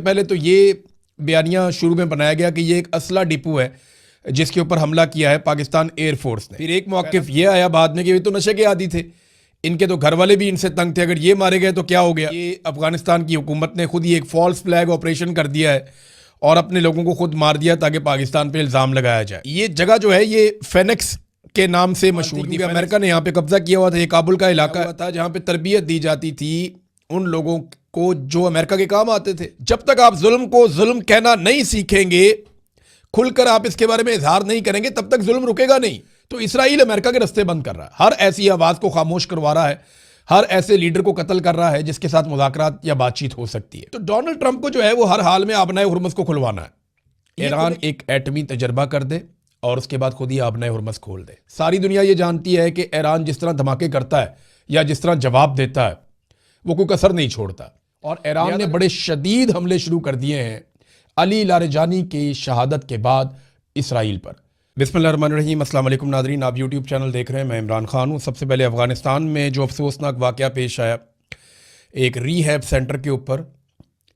पहले तो ये बयानिया शुरू में बनाया गया कि ये एक असला डिपो है जिसके ऊपर हमला किया है पाकिस्तान एयरफोर्स ने। फिर एक मौक़िफ़ ये आया बाद में कि ये तो नशे के आदी थे, इनके तो घर वाले भी इनसे तंग थे, अगर ये मारे गए तो क्या हो गया। ये अफगानिस्तान की हुकूमत ने खुद ही एक फॉल्स फ्लैग ऑपरेशन कर दिया है और अपने लोगों को खुद मार दिया ताकि पाकिस्तान पे इल्ज़ाम लगाया जाए। ये जगह जो है ये फेनिक्स के नाम से मशहूर थी। अमेरिका ने यहाँ पे कब्जा किया हुआ था। ये काबुल का इलाका था जहाँ पे तरबियत दी जाती थी उन लोगों को जो अमेरिका के काम आते थे। जब तक आप जुल्म को जुल्म कहना नहीं सीखेंगे, खुलकर आप इसके बारे में इजहार नहीं करेंगे, तब तक जुल्म रुकेगा नहीं। तो इसराइल अमेरिका के रास्ते बंद कर रहा है, हर ऐसी आवाज को खामोश करवा रहा है, हर ऐसे लीडर को कत्ल कर रहा है जिसके साथ मुज़ाकरात या बातचीत हो सकती है। तो डोनाल्ड ट्रंप को जो है वो हर हाल में आबनाए हुर्मुज़ को खुलवाना है। ईरान एक एटमी तजर्बा कर दे और उसके बाद खुद ही आबनाए हुर्मुज़ खोल दे। सारी दुनिया ये जानती है कि ईरान जिस तरह धमाके करता है या जिस तरह जवाब देता है वो कोई कसर नहीं छोड़ता। और ईरान ने बड़े शदीद हमले शुरू कर दिए हैं अली लारेजानी की शहादत के बाद इसराइल पर। बिस्मिल्लाहिर्रहमानिर्रहीम, अस्सलाम वालेकुम नादरीन, आप यूट्यूब चैनल देख रहे हैं, मैं इमरान खान हूँ। सबसे पहले अफ़गानिस्तान में जो अफसोसनाक वाक़या पेश आया, एक रीहैब सेंटर के ऊपर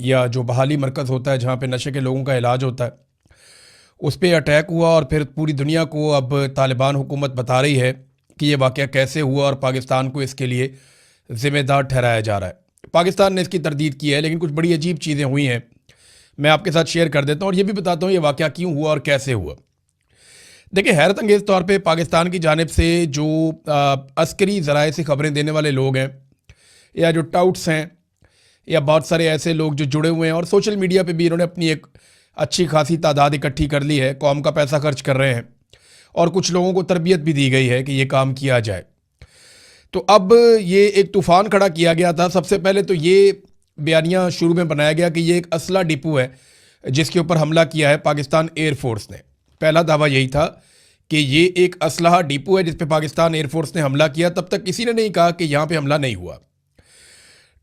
या जो बहाली मरकज़ होता है जहाँ पे नशे के लोगों का इलाज होता है, उस पर अटैक हुआ और फिर पूरी दुनिया को अब तालिबान हुकूमत बता रही है कि ये वाक़या कैसे हुआ और पाकिस्तान को इसके लिए ज़िम्मेदार ठहराया जा रहा है। पाकिस्तान ने इसकी तरदीद की है, लेकिन कुछ बड़ी अजीब चीज़ें हुई हैं, मैं आपके साथ शेयर कर देता हूँ और ये भी बताता हूँ ये वाक़या क्यों हुआ और कैसे हुआ। देखिए, हैरत अंगेज़ तौर पे पाकिस्तान की जानिब से जो अस्करी ज़राए से ख़बरें देने वाले लोग हैं या जो टाउट्स हैं या बहुत सारे ऐसे लोग जो जुड़े हुए हैं और सोशल मीडिया पे भी इन्होंने अपनी एक अच्छी खासी तादाद इकट्ठी कर ली है, कौम का पैसा खर्च कर रहे हैं और कुछ लोगों को तरबियत भी दी गई है कि ये काम किया जाए। तो अब ये एक तूफ़ान खड़ा किया गया था। सबसे पहले तो ये बयानिया शुरू में बनाया गया कि ये एक असला डिपो है जिसके ऊपर हमला किया है पाकिस्तान एयरफोर्स ने। पहला दावा यही था कि ये एक असलहा डिपो है जिस पे पाकिस्तान एयरफोर्स ने हमला किया। तब तक किसी ने नहीं कहा कि यहाँ पे हमला नहीं हुआ।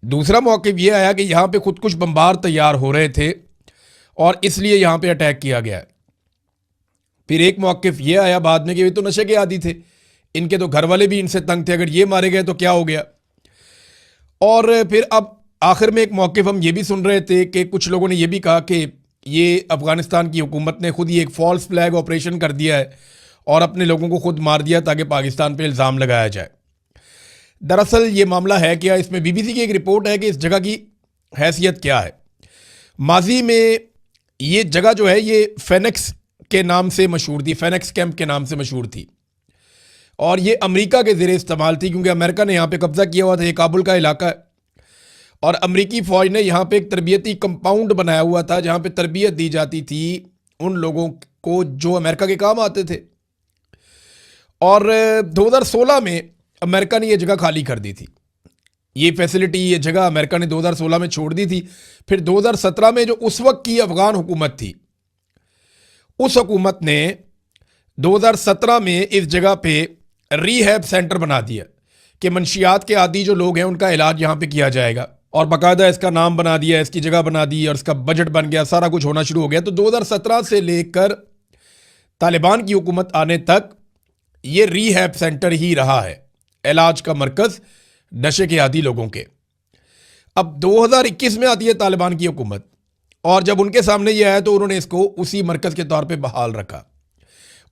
दूसरा मौक़िफ़ ये आया कि यहाँ पे खुद कुछ बम्बार तैयार हो रहे थे और इसलिए यहाँ पे अटैक किया गया। फिर एक मौक़िफ़ ये आया बाद में कि ये तो नशे के आदी थे, इनके तो घर वाले भी इनसे तंग थे, अगर ये मारे गए तो क्या हो गया। और फिर अब आखिर में एक मौक़िफ़ हम ये भी सुन रहे थे कि कुछ लोगों ने ये भी कहा कि ये अफ़गानिस्तान की हुकूमत ने खुद ही एक फॉल्स फ्लैग ऑपरेशन कर दिया है और अपने लोगों को खुद मार दिया ताकि पाकिस्तान पे इल्ज़ाम लगाया जाए। दरअसल ये मामला है क्या, इसमें बीबीसी की एक रिपोर्ट है कि इस जगह की हैसियत क्या है। माजी में ये जगह जो है ये फेनिक्स के नाम से मशहूर थी, फेनिक्स कैंप के नाम से मशहूर थी और ये अमेरिका के ज़ेरे इस्तेमाल थी क्योंकि अमेरिका ने यहाँ पे कब्जा किया हुआ था। ये काबुल का इलाका है और अमेरिकी फ़ौज ने यहाँ पे एक तरबियती कंपाउंड बनाया हुआ था जहाँ पे तरबियत दी जाती थी उन लोगों को जो अमेरिका के काम आते थे। और 2016 में अमेरिका ने ये जगह खाली कर दी थी। ये फैसिलिटी, ये जगह अमेरिका ने 2016 में छोड़ दी थी। फिर 2017 में जो उस वक्त की अफ़गान हुकूमत थी, उस हुकूमत ने 2017 में इस जगह पे रीहैब सेंटर बना दिया कि मंशियात के आदी जो लोग हैं उनका इलाज यहाँ पे किया जाएगा और बाकायदा इसका नाम बना दिया, इसकी जगह बना दी और इसका बजट बन गया, सारा कुछ होना शुरू हो गया। तो 2017 से लेकर तालिबान की हुकूमत आने तक ये रीहैब सेंटर ही रहा है, इलाज का मरकज़ नशे के आदी लोगों के। अब 2021 में आती है तालिबान की हुकूमत और जब उनके सामने ये आया तो उन्होंने इसको उसी मरकज़ के तौर पे बहाल रखा,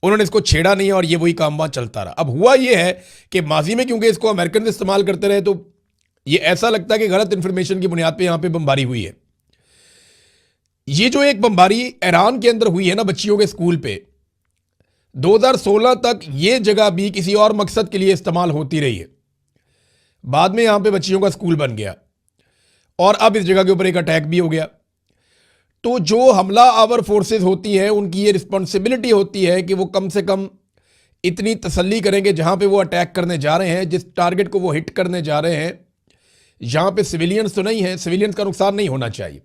उन्होंने इसको छेड़ा नहीं और ये वही काम वहाँ चलता रहा। अब हुआ ये है कि माजी में क्योंकि इसको अमेरिकन इस्तेमाल करते रहे तो ये ऐसा लगता है कि गलत इंफॉर्मेशन की बुनियाद पे यहाँ पे बमबारी हुई है। ये जो एक बमबारी ईरान के अंदर हुई है ना बच्चियों के स्कूल पे, 2016 तक ये जगह भी किसी और मकसद के लिए इस्तेमाल होती रही है। बाद में यहाँ पे बच्चियों का स्कूल बन गया और अब इस जगह के ऊपर एक अटैक भी हो गया। तो जो हमला आवर फोर्सेस होती हैं उनकी ये रिस्पॉन्सिबिलिटी होती है कि वो कम से कम इतनी तसल्ली करेंगे जहाँ पे वो अटैक करने जा रहे हैं, जिस टारगेट को वो हिट करने जा रहे हैं, यहाँ पे सिविलियंस तो नहीं है, सिविलियंस का नुकसान नहीं होना चाहिए।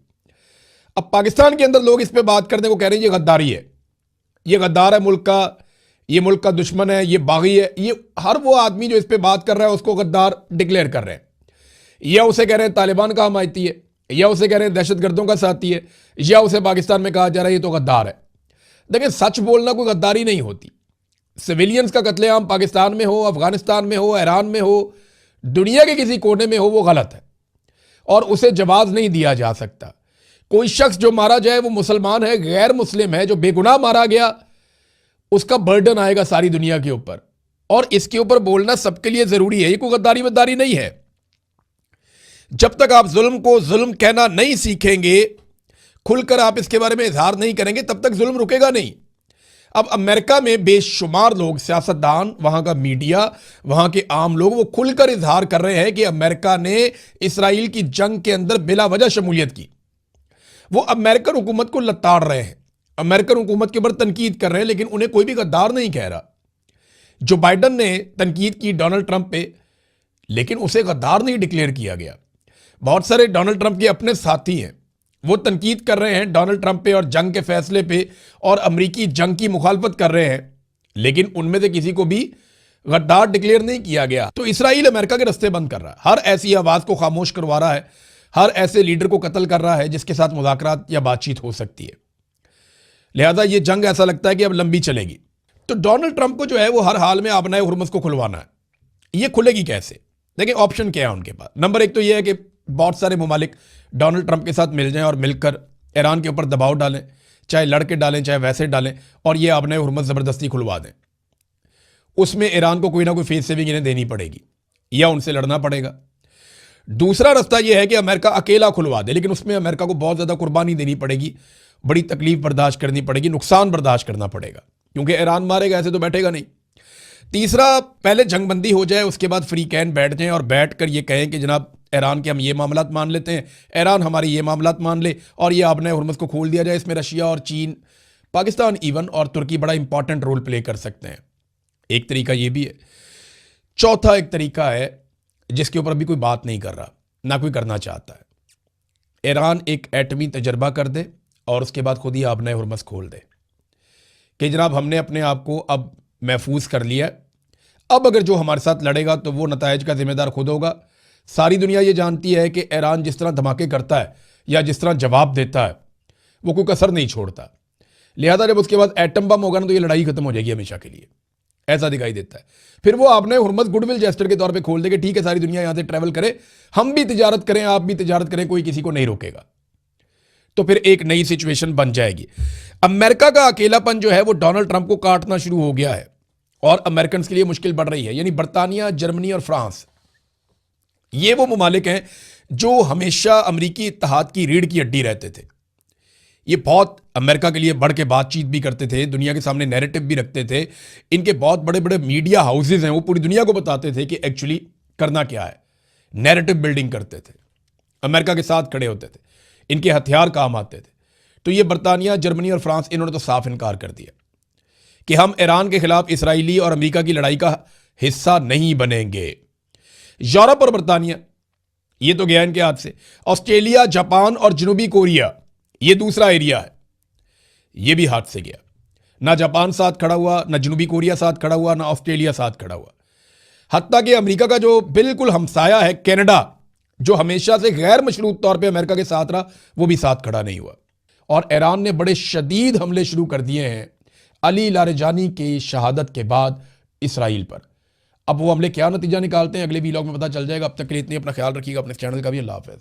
अब पाकिस्तान के अंदर लोग इस पर बात करने को कह रहे हैं ये गद्दारी है, ये गद्दार है मुल्क का, ये मुल्क का दुश्मन है, ये बागी है। ये हर वो आदमी जो इस पर बात कर रहा है उसको गद्दार डिक्लेयर कर रहे हैं, या उसे कह रहे हैं तालिबान का हमायती है, या उसे कह रहे हैं दहशतगर्दों का साथी है, या उसे पाकिस्तान में कहा जा रहा है ये तो गद्दार है। देखिए, सच बोलना कोई गद्दारी नहीं होती। सिविलियंस का कत्लेआम पाकिस्तान में हो, अफगानिस्तान में हो, ईरान में हो, दुनिया के किसी कोने में हो, वो गलत है और उसे जवाब नहीं दिया जा सकता। कोई शख्स जो मारा जाए वो मुसलमान है, गैर मुस्लिम है, जो बेगुनाह मारा गया, उसका बर्डन आएगा सारी दुनिया के ऊपर। और इसके ऊपर बोलना सबके लिए जरूरी है। ये कोई गद्दारी वद्दारी नहीं है। जब तक आप जुल्म को जुल्म कहना नहीं सीखेंगे, खुलकर आप इसके बारे में इजहार नहीं करेंगे, तब तक जुल्म रुकेगा नहीं। अब अमेरिका में बेशुमार लोग, सियासतदान, वहां का मीडिया, वहां के आम लोग, वो खुलकर इजहार कर रहे हैं कि अमेरिका ने इसराइल की जंग के अंदर बिला वजह शमूलियत की। वो अमेरिकन हुकूमत को लताड़ रहे हैं, अमेरिकन हुकूमत के ऊपर तनकीद कर रहे हैं, लेकिन उन्हें कोई भी गद्दार नहीं कह रहा। जो बाइडन ने तनकीद की डोनाल्ड ट्रंप पे, लेकिन उसे गद्दार नहीं डिक्लेयर किया गया। बहुत सारे डोनाल्ड ट्रंप के अपने साथी हैं, वो तनकीद कर रहे हैं डोनाल्ड ट्रंप पे और जंग के फैसले पे और अमरीकी जंग की मुखालफत कर रहे हैं, लेकिन उनमें से किसी को भी गद्दार डिक्लेयर नहीं किया गया। तो इसराइल अमेरिका के रास्ते बंद कर रहा है, हर ऐसी आवाज को खामोश करवा रहा है, हर ऐसे लीडर को कत्ल कर रहा है जिसके साथ मुज़ाकरात या बातचीत हो सकती है। लिहाजा ये जंग ऐसा लगता है कि अब लंबी चलेगी। तो डोनाल्ड ट्रंप को जो है वो हर हाल में आबनाए हुर्मुज़ को खुलवाना है। ये खुलेगी कैसे? देखिए ऑप्शन क्या है उनके पास। नंबर एक तो ये है कि बहुत सारे ममालिक डोनाल्ड ट्रंप के साथ मिल जाएं और मिलकर ईरान के ऊपर दबाव डालें, चाहे लड़के डालें चाहे वैसे डालें, और ये आबनाए हुर्मुज़ ज़बरदस्ती खुलवा दें। उसमें ईरान को कोई ना कोई फेस सेविंग इन्हें देनी पड़ेगी या उनसे लड़ना पड़ेगा। दूसरा रास्ता यह है कि अमेरिका अकेला खुलवा दे, लेकिन उसमें अमेरिका को बहुत ज़्यादा कुर्बानी देनी पड़ेगी, बड़ी तकलीफ बर्दाश्त करनी पड़ेगी, नुकसान बर्दाश्त करना पड़ेगा, क्योंकि ईरान मारेगा, ऐसे तो बैठेगा नहीं। तीसरा, पहले जंगबंदी हो जाए, उसके बाद फ्री कैन बैठ जाएं और बैठ कर ये कहें कि जनाब ईरान के हम ये मामलात मान लेते हैं, ईरान हमारे ये मामलात मान ले, और ये आबनाए हुर्मुज़ को खोल दिया जाए। इसमें रशिया और चीन, पाकिस्तान इवन और तुर्की बड़ा इंपॉर्टेंट रोल प्ले कर सकते हैं। एक तरीका ये भी है। चौथा एक तरीका है जिसके ऊपर अभी कोई बात नहीं कर रहा, ना कोई करना चाहता है। ईरान एक एटमी तजर्बा कर दे और उसके बाद खुद ही आबनाए हुर्मुज़ खोल दे कि जनाब हमने अपने आप को अब महफूज कर लिया है, अब अगर जो हमारे साथ लड़ेगा तो वो नताइज का जिम्मेदार खुद होगा। सारी दुनिया ये जानती है कि ईरान जिस तरह धमाके करता है या जिस तरह जवाब देता है वो कोई कसर नहीं छोड़ता। लिहाजा जब उसके बाद एटम बम होगा ना तो ये लड़ाई खत्म हो जाएगी हमेशा के लिए, ऐसा दिखाई देता है। फिर वो आबनाए हुर्मुज़ गुडविल जेस्चर के तौर पे खोल दे कि ठीक है सारी दुनिया यहां से ट्रैवल करे, हम भी तिजारत करें, आप भी तिजारत करें, कोई किसी को नहीं रोकेगा। तो फिर एक नई सिचुएशन बन जाएगी। अमेरिका का अकेलापन जो है वो डोनाल्ड ट्रंप को काटना शुरू हो गया है और अमेरिकन के लिए मुश्किल बढ़ रही है। यानी बरतानिया, जर्मनी और फ्रांस, ये वो ममालिक हैं जो हमेशा अमरीकी इत्तेहाद की रीढ़ की हड्डी रहते थे। ये बहुत अमेरिका के लिए बढ़ के बातचीत भी करते थे, दुनिया के सामने नैरेटिव भी रखते थे। इनके बहुत बड़े बड़े मीडिया हाउसेज हैं, वो पूरी दुनिया को बताते थे कि एक्चुअली करना क्या है, नैरेटिव बिल्डिंग करते थे, अमेरिका के साथ खड़े होते थे, इनके हथियार काम आते थे। तो ये बरतानिया, जर्मनी और फ्रांस, इन्होंने तो साफ इनकार कर दिया कि हम ईरान के खिलाफ इसराइली और अमेरिका की लड़ाई का हिस्सा नहीं बनेंगे। यूरोप और बरतानिया, ये तो गया इनके हाथ से। ऑस्ट्रेलिया, जापान और जनूबी कोरिया, ये दूसरा एरिया है, ये भी हाथ से गया। ना जापान साथ खड़ा हुआ, ना जनूबी कोरिया साथ खड़ा हुआ, ना ऑस्ट्रेलिया साथ खड़ा हुआ। हत्ता कि अमेरिका का जो बिल्कुल हमसाया है कनाडा, जो हमेशा से गैर मशरूत तौर पे अमेरिका के साथ रहा, वो भी साथ खड़ा नहीं हुआ। और ईरान ने बड़े शदीद हमले शुरू कर दिए हैं अली लारेजानी की शहादत के बाद इसराइल पर। अब वो हमले क्या नतीजा निकालते हैं अगले वीलॉग में पता चल जाएगा। अब तक के लिए इतनी अपना ख्याल रखिएगा, अपने चैनल का भी। अल्लाह हाफ़िज़।